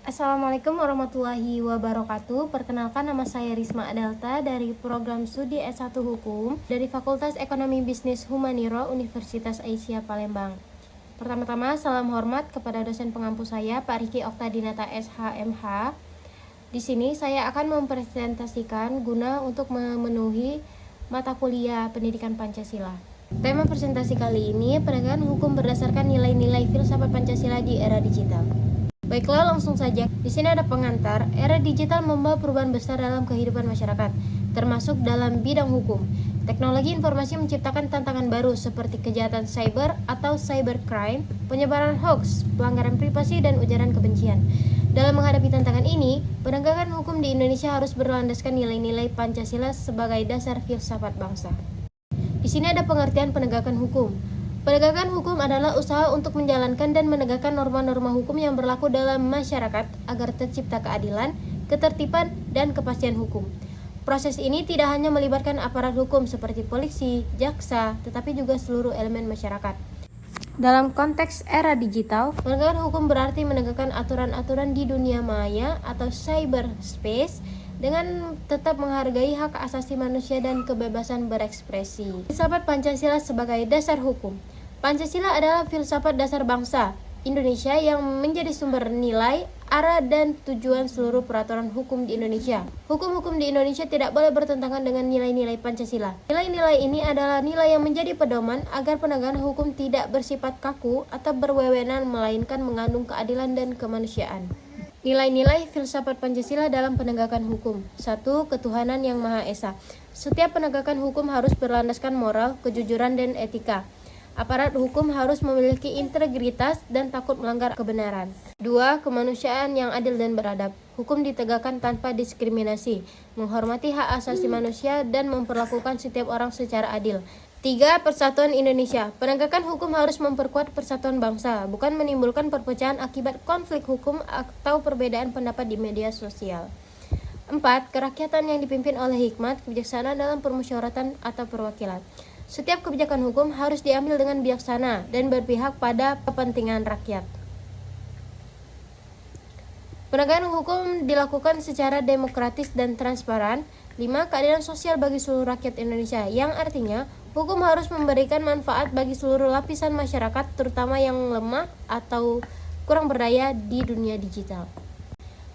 Assalamualaikum warahmatullahi wabarakatuh. Perkenalkan, nama saya Risma Adalta dari program studi S1 Hukum dari Fakultas Ekonomi Bisnis Humaniro Universitas Aisyah Palembang. Pertama-tama, salam hormat kepada dosen pengampu saya, Pak Riki Oktadinata SHMH. Di sini saya akan mempresentasikan guna untuk memenuhi mata kuliah Pendidikan Pancasila. Tema presentasi kali ini, penegakan hukum berdasarkan nilai-nilai filsafat Pancasila di era digital. Baiklah, langsung saja. Di sini ada pengantar. Era digital membawa perubahan besar dalam kehidupan masyarakat, termasuk dalam bidang hukum. Teknologi informasi menciptakan tantangan baru seperti kejahatan cyber atau cybercrime, penyebaran hoax, pelanggaran privasi, dan ujaran kebencian. Dalam menghadapi tantangan ini, penegakan hukum di Indonesia harus berlandaskan nilai-nilai Pancasila sebagai dasar filsafat bangsa. Di sini ada pengertian penegakan hukum. Penegakan hukum adalah usaha untuk menjalankan dan menegakkan norma-norma hukum yang berlaku dalam masyarakat agar tercipta keadilan, ketertiban, dan kepastian hukum. Proses ini tidak hanya melibatkan aparat hukum seperti polisi, jaksa, tetapi juga seluruh elemen masyarakat. Dalam konteks era digital, penegakan hukum berarti menegakkan aturan-aturan di dunia maya atau cyberspace dengan tetap menghargai hak asasi manusia dan kebebasan berekspresi. Filsafat Pancasila sebagai dasar hukum. Pancasila adalah filsafat dasar bangsa Indonesia yang menjadi sumber nilai, arah, dan tujuan seluruh peraturan hukum di Indonesia. Hukum-hukum di Indonesia tidak boleh bertentangan dengan nilai-nilai Pancasila. Nilai-nilai ini adalah nilai yang menjadi pedoman agar penegakan hukum tidak bersifat kaku atau berwewenang, melainkan mengandung keadilan dan kemanusiaan. Nilai-nilai filsafat Pancasila dalam penegakan hukum. 1. Ketuhanan yang Maha Esa. Setiap penegakan hukum harus berlandaskan moral, kejujuran, dan etika. Aparat hukum harus memiliki integritas dan takut melanggar kebenaran. 2. Kemanusiaan yang adil dan beradab. Hukum ditegakkan tanpa diskriminasi, menghormati hak asasi manusia, dan memperlakukan setiap orang secara adil. 3. Persatuan Indonesia. Penegakan hukum harus memperkuat persatuan bangsa, bukan menimbulkan perpecahan akibat konflik hukum atau perbedaan pendapat di media sosial. 4. Kerakyatan yang dipimpin oleh hikmat, kebijaksanaan dalam permusyawaratan atau perwakilan. Setiap kebijakan hukum harus diambil dengan bijaksana dan berpihak pada kepentingan rakyat. Penegakan hukum dilakukan secara demokratis dan transparan. 5. Keadilan sosial bagi seluruh rakyat Indonesia, yang artinya hukum harus memberikan manfaat bagi seluruh lapisan masyarakat, terutama yang lemah atau kurang berdaya di dunia digital.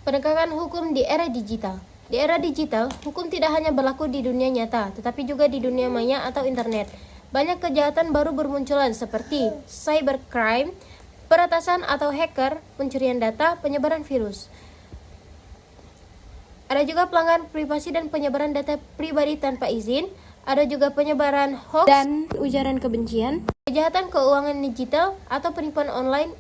Penegakan hukum di era digital. Di era digital, hukum tidak hanya berlaku di dunia nyata, tetapi juga di dunia maya atau internet. Banyak kejahatan baru bermunculan seperti cybercrime, peretasan atau hacker, pencurian data, penyebaran virus. Ada juga pelanggaran privasi dan penyebaran data pribadi tanpa izin. Ada juga penyebaran hoax dan ujaran kebencian, kejahatan keuangan digital atau penipuan online,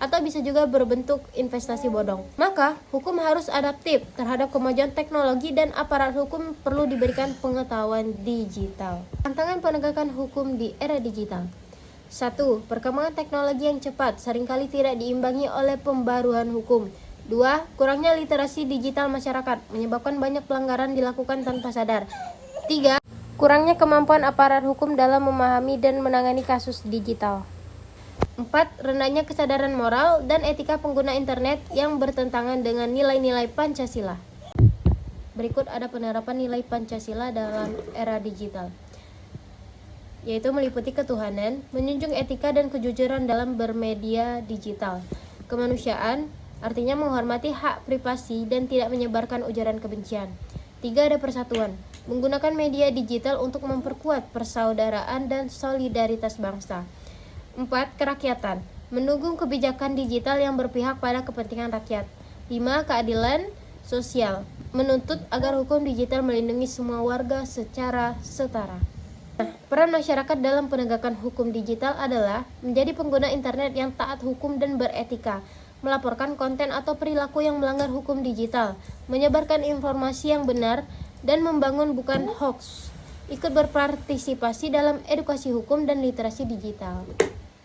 atau bisa juga berbentuk investasi bodong. Maka, hukum harus adaptif terhadap kemajuan teknologi dan aparat hukum perlu diberikan pengetahuan digital. Tantangan penegakan hukum di era digital. 1. Perkembangan teknologi yang cepat seringkali tidak diimbangi oleh pembaruan hukum. 2. Kurangnya literasi digital masyarakat menyebabkan banyak pelanggaran dilakukan tanpa sadar. 3. Kurangnya kemampuan aparat hukum dalam memahami dan menangani kasus digital. 4. Rendahnya kesadaran moral dan etika pengguna internet yang bertentangan dengan nilai-nilai Pancasila. Berikut ada penerapan nilai Pancasila dalam era digital, yaitu meliputi ketuhanan, menjunjung etika dan kejujuran dalam bermedia digital. Kemanusiaan, artinya menghormati hak privasi dan tidak menyebarkan ujaran kebencian. 3. Ada persatuan, menggunakan media digital untuk memperkuat persaudaraan dan solidaritas bangsa. 4. Kerakyatan, mendukung kebijakan digital yang berpihak pada kepentingan rakyat. 5. Keadilan sosial, menuntut agar hukum digital melindungi semua warga secara setara. Peran masyarakat dalam penegakan hukum digital adalah menjadi pengguna internet yang taat hukum dan beretika, melaporkan konten atau perilaku yang melanggar hukum digital, menyebarkan informasi yang benar, dan membangun bukan hoax. Ikut berpartisipasi dalam edukasi hukum dan literasi digital.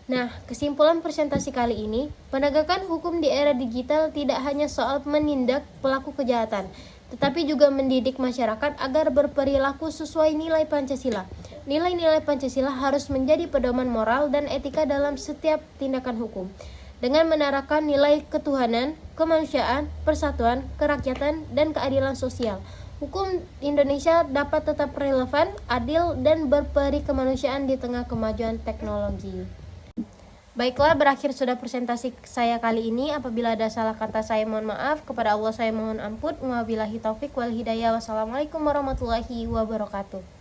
Nah, kesimpulan presentasi kali ini, penegakan hukum di era digital tidak hanya soal menindak pelaku kejahatan, tetapi juga mendidik masyarakat agar berperilaku sesuai nilai Pancasila. Nilai-nilai Pancasila harus menjadi pedoman moral dan etika dalam setiap tindakan hukum. dengan menerapkan nilai ketuhanan, kemanusiaan, persatuan, kerakyatan, dan keadilan sosial. Hukum Indonesia dapat tetap relevan, adil, dan berperi kemanusiaan di tengah kemajuan teknologi. Baiklah, berakhir sudah presentasi saya kali ini. Apabila ada salah kata saya mohon maaf. Kepada Allah saya mohon ampun. Wabillahi taufik wal hidayah. Wassalamualaikum warahmatullahi wabarakatuh.